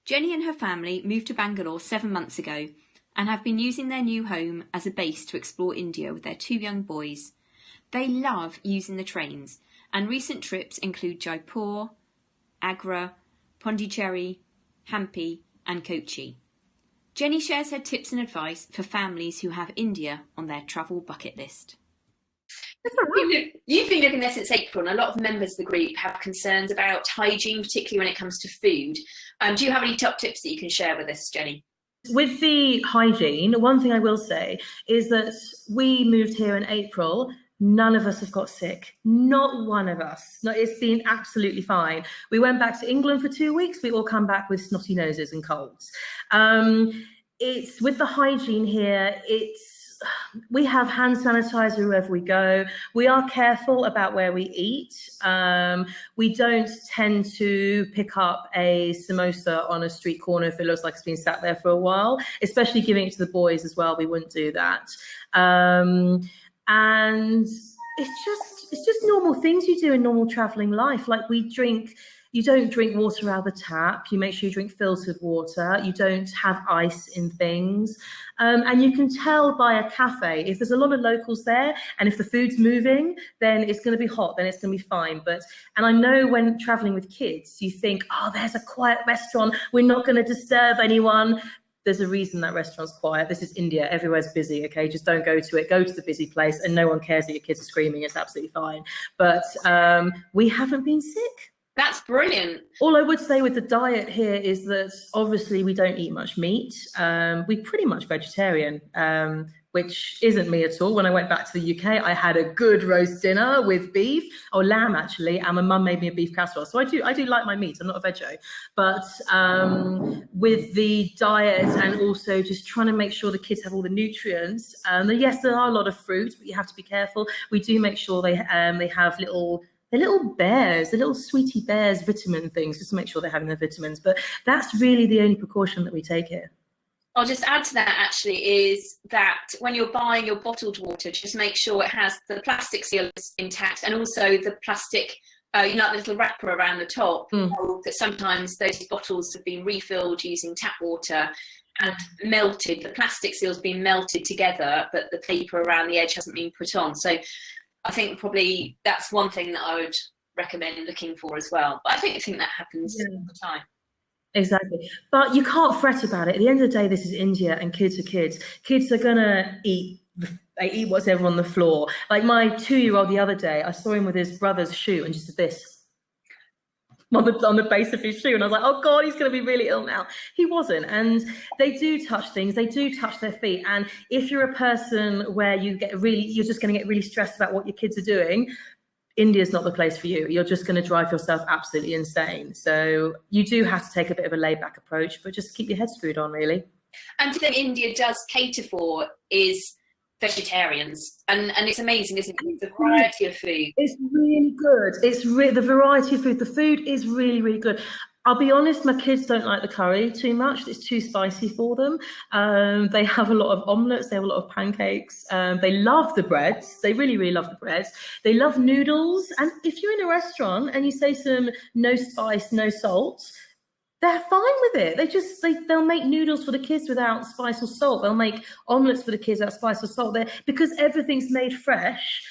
Jenny and her family moved to Bangalore 7 months ago and have been using their new home as a base to explore India with their two young boys. They love using the trains, and recent trips include Jaipur, Agra, Pondicherry, Hampi and Kochi. Jenny shares her tips and advice for families who have India on their travel bucket list. You've been living there since April, and a lot of members of the group have concerns about hygiene, particularly when it comes to food. Do you have any top tips that you can share with us, Jenny? With the hygiene, one thing I will say is that we moved here in April. None of us have got sick. Not one of us. No, it's been absolutely fine. We went back to England for 2 weeks. We all come back with snotty noses and colds. It's with the hygiene here. We have hand sanitizer wherever we go. We are careful about where we eat. We don't tend to pick up a samosa on a street corner if it looks like it's been sat there for a while, especially giving it to the boys as well. We wouldn't do that. And it's just normal things you do in normal traveling life. Like you don't drink water out of the tap. You make sure you drink filtered water. You don't have ice in things. And you can tell by a cafe, if there's a lot of locals there and if the food's moving, then it's going to be hot, then it's going to be fine. And I know when traveling with kids, you think, oh, there's a quiet restaurant. We're not going to disturb anyone. There's a reason that restaurant's quiet. This is India. Everywhere's busy, okay? Just don't go to it. Go to the busy place and no one cares that your kids are screaming. It's absolutely fine. But we haven't been sick. That's brilliant. All I would say with the diet here is that obviously we don't eat much meat. We're pretty much vegetarian, which isn't me at all. When I went back to the UK, I had a good roast dinner with beef, or lamb actually, and my mum made me a beef casserole. So I do like my meat. I'm not a veggie. But with the diet and also just trying to make sure the kids have all the nutrients, yes, there are a lot of fruit, but you have to be careful. We do make sure they have the little bears, the little sweetie bears vitamin things, just to make sure they're having their vitamins. But that's really the only precaution that we take here. I'll just add to that actually is that when you're buying your bottled water, just make sure it has the plastic seal intact and also the plastic, the little wrapper around the top. That sometimes those bottles have been refilled using tap water and melted. The plastic seal's been melted together, but the paper around the edge hasn't been put on. So I think probably that's one thing that I would recommend looking for as well. But I think that happens all the time. Exactly. But you can't fret about it. At the end of the day, this is India and kids are kids. Kids are going to eat. They eat whatever on the floor. Like my 2-year-old the other day, I saw him with his brother's shoe and just did this on the base of his shoe. And I was like, oh God, he's going to be really ill now. He wasn't. And they do touch things. They do touch their feet. And if you're a person where you're just going to get really stressed about what your kids are doing, India's not the place for you. You're just going to drive yourself absolutely insane. So you do have to take a bit of a laid back approach, but just keep your head screwed on, really. And the thing India does cater for is vegetarians, and it's amazing, isn't it? The variety of food. It's really good. The variety of food. The food is really, really good. I'll be honest, my kids don't like the curry too much. It's too spicy for them. They have a lot of omelettes. They have a lot of pancakes. They love the breads. They really, really love the breads. They love noodles. And if you're in a restaurant and you say to them, no spice, no salt, they're fine with it. They'll make noodles for the kids without spice or salt. They'll make omelettes for the kids without spice or salt. Because everything's made fresh.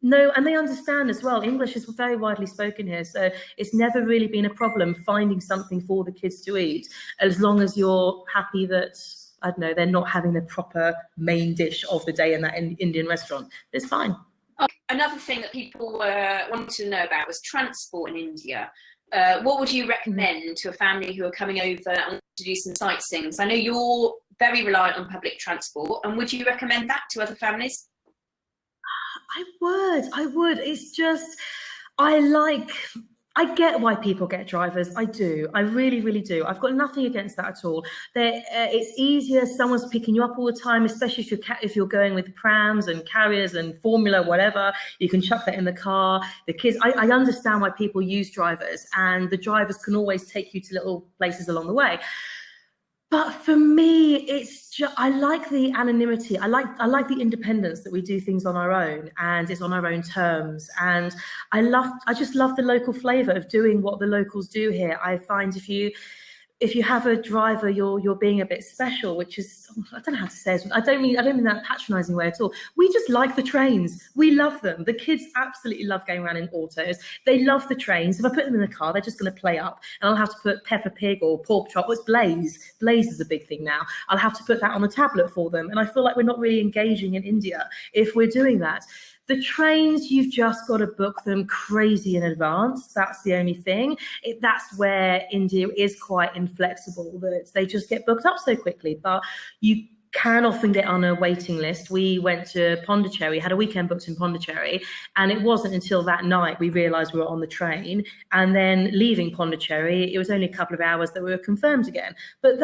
No, and they understand as well. English is very widely spoken here, so it's never really been a problem finding something for the kids to eat, as long as you're happy that, I don't know, they're not having the proper main dish of the day in that Indian restaurant. It's fine. Another thing that people wanted to know about was transport in India. What would you recommend to a family who are coming over and to do some sightseeing? So I know you're very reliant on public transport, and would you recommend that to other families? I would. It's just, I get why people get drivers. I do. I really, really do. I've got nothing against that at all. It's easier. Someone's picking you up all the time, especially if you're going with prams and carriers and formula, whatever. You can chuck that in the car. The kids, I understand why people use drivers, and the drivers can always take you to little places along the way. But for me, it's just, I like the anonymity. I like the independence that we do things on our own and it's on our own terms. And I just love the local flavour of doing what the locals do here. I find if you have a driver, you're being a bit special, which is, I don't know how to say it. I don't mean that patronising way at all. We just like the trains. We love them. The kids absolutely love going around in autos. They love the trains. If I put them in the car, they're just going to play up, and I'll have to put Peppa Pig or Paw Patrol. It's Blaze. Blaze is a big thing now. I'll have to put that on the tablet for them, and I feel like we're not really engaging in India if we're doing that. The trains, you've just got to book them crazy in advance. That's the only thing. That's where India is quite inflexible, that they just get booked up so quickly. But you can often get on a waiting list. We went to Pondicherry, had a weekend booked in Pondicherry, and it wasn't until that night we realised we were on the train. And then leaving Pondicherry, it was only a couple of hours that we were confirmed again. But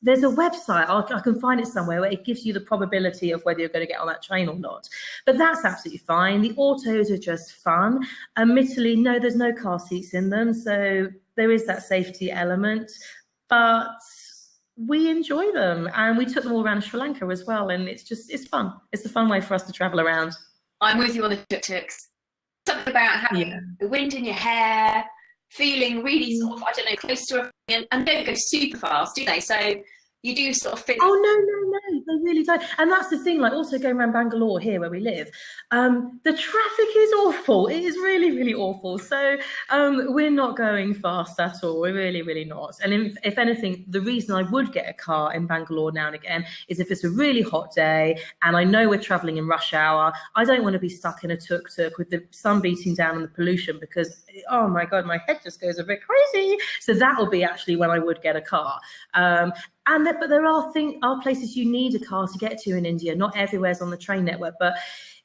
there's a website, I can find it somewhere, where it gives you the probability of whether you're going to get on that train or not. But that's absolutely fine. The autos are just fun. Admittedly, no, there's no car seats in them, so there is that safety element. But we enjoy them, and we took them all around Sri Lanka as well, and it's fun. It's a fun way for us to travel around. I'm with you on the tuk-tuks. Something about having the wind in your hair, feeling really sort of, I don't know, close to everything, and don't go super fast, do they? So you do sort of feel... Oh, no, they really don't. And that's the thing, like also going around Bangalore here where we live, the traffic is awful. It is really, really awful. So we're not going fast at all. We're really, really not. And if anything, the reason I would get a car in Bangalore now and again is if it's a really hot day and I know we're travelling in rush hour, I don't want to be stuck in a tuk-tuk with the sun beating down and the pollution, because, oh my God, my head just goes a bit crazy. So that will be actually when I would get a car. But there are places you need a car to get to in India. Not everywhere's on the train network, but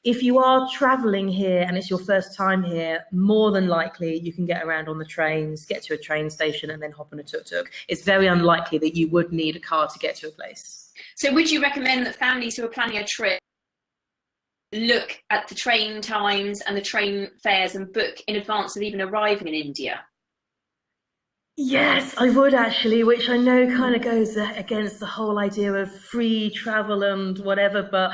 if you are traveling here and it's your first time here, more than likely you can get around on the trains, get to a train station and then hop on a tuk-tuk. It's very unlikely that you would need a car to get to a place. So would you recommend that families who are planning a trip look at the train times and the train fares and book in advance of even arriving in India? Yes, I would actually, which I know kind of goes against the whole idea of free travel and whatever, but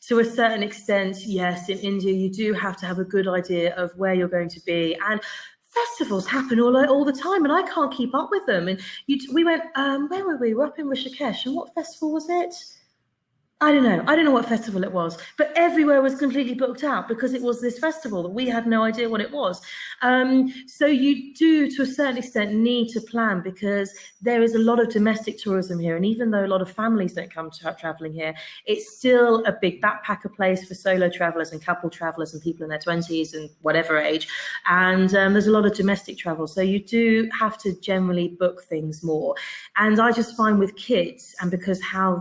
to a certain extent, yes, in India, you do have to have a good idea of where you're going to be. And festivals happen all the time, and I can't keep up with them. And we went, where were we? We were up in Rishikesh, and what festival was it? I don't know what festival it was, but everywhere was completely booked out because it was this festival that we had no idea what it was. So you do, to a certain extent, need to plan, because there is a lot of domestic tourism here. And even though a lot of families don't come traveling here, it's still a big backpacker place for solo travelers and couple travelers and people in their 20s and whatever age. And there's a lot of domestic travel. So you do have to generally book things more. And I just find with kids, and because how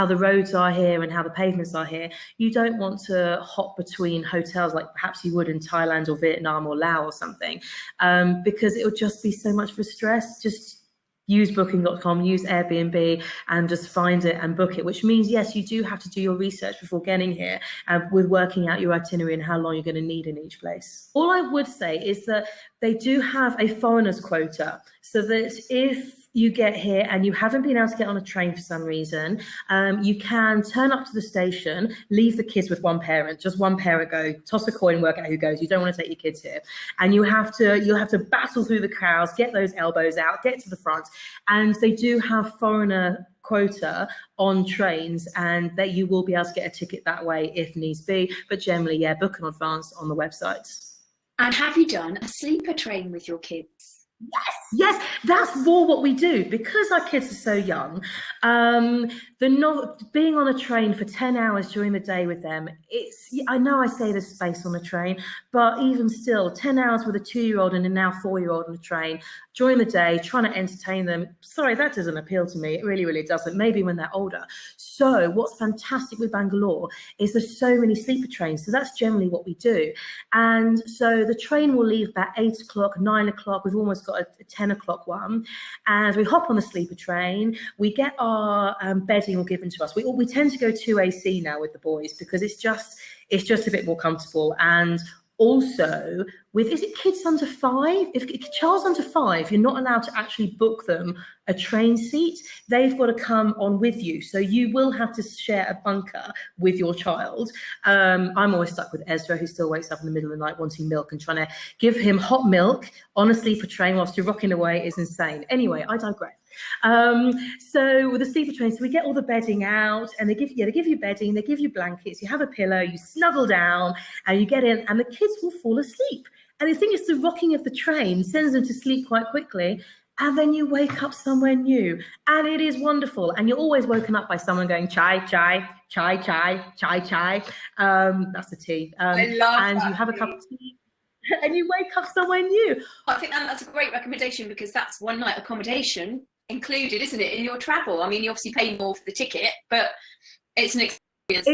the roads are here and how the pavements are here, you don't want to hop between hotels like perhaps you would in Thailand or Vietnam or Laos or something, because it would just be so much for stress. Just use booking.com, use Airbnb, and just find it and book it, which means, yes, you do have to do your research before getting here with working out your itinerary and how long you're going to need in each place. All I would say is that they do have a foreigners quota, so that if you get here and you haven't been able to get on a train for some reason, you can turn up to the station, leave the kids with one parent, just one parent go, toss a coin, work out who goes. You don't want to take your kids here. And you'll have to battle through the crowds, get those elbows out, get to the front. And they do have foreigner quota on trains, and that you will be able to get a ticket that way if needs be. But generally, yeah, book in advance on the websites. And have you done a sleeper train with your kids? Yes, that's more what we do, because our kids are so young. Being on a train for 10 hours during the day with them, I know I say there's space on the train, but even still, 10 hours with a 2-year-old and a now 4-year-old on the train during the day, trying to entertain them. Sorry, that doesn't appeal to me. It really, really doesn't. Maybe when they're older. So what's fantastic with Bangalore is there's so many sleeper trains. So that's generally what we do. And so the train will leave about 8 o'clock, 9 o'clock. We've almost got a 10 o'clock one. And we hop on the sleeper train. We get our bedding all given to us. We tend to go 2AC now with the boys, because it's just a bit more comfortable. And Also, is it kids under 5? If a child's under 5, you're not allowed to actually book them a train seat. They've got to come on with you. So you will have to share a bunker with your child. I'm always stuck with Ezra, who still wakes up in the middle of the night wanting milk, and trying to give him hot milk on a sleeper train whilst you're rocking away is insane. Anyway, I digress. So with the sleeper train, so we get all the bedding out, and they give you bedding, they give you blankets, you have a pillow, you snuggle down, and you get in, and the kids will fall asleep. And the thing is, the rocking of the train sends them to sleep quite quickly, and then you wake up somewhere new, and it is wonderful. And you're always woken up by someone going chai, chai, chai, chai, chai, chai. That's the tea. I love and that you have a cup of tea, and you wake up somewhere new. I think that's a great recommendation, because that's one night accommodation included, isn't it, in your travel? I mean, you obviously pay more for the ticket, but it's an experience.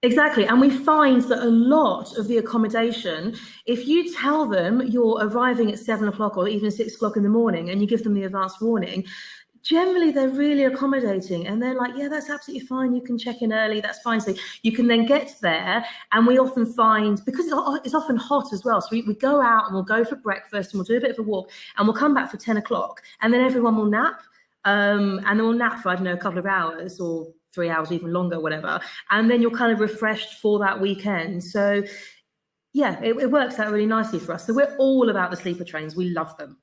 Exactly. And we find that a lot of the accommodation, if you tell them you're arriving at 7 o'clock or even 6 o'clock in the morning, and you give them the advance warning, generally they're really accommodating, and they're like, yeah, that's absolutely fine, you can check in early, that's fine. So you can then get there. And we often find, because it's often hot as well, so we go out and we'll go for breakfast and we'll do a bit of a walk, and we'll come back for 10 o'clock, and then everyone will nap, and then we'll nap for, I don't know, a couple of hours or 3 hours, even longer, whatever, and then you're kind of refreshed for that weekend. So yeah, it works out really nicely for us. So we're all about the sleeper trains. We love them.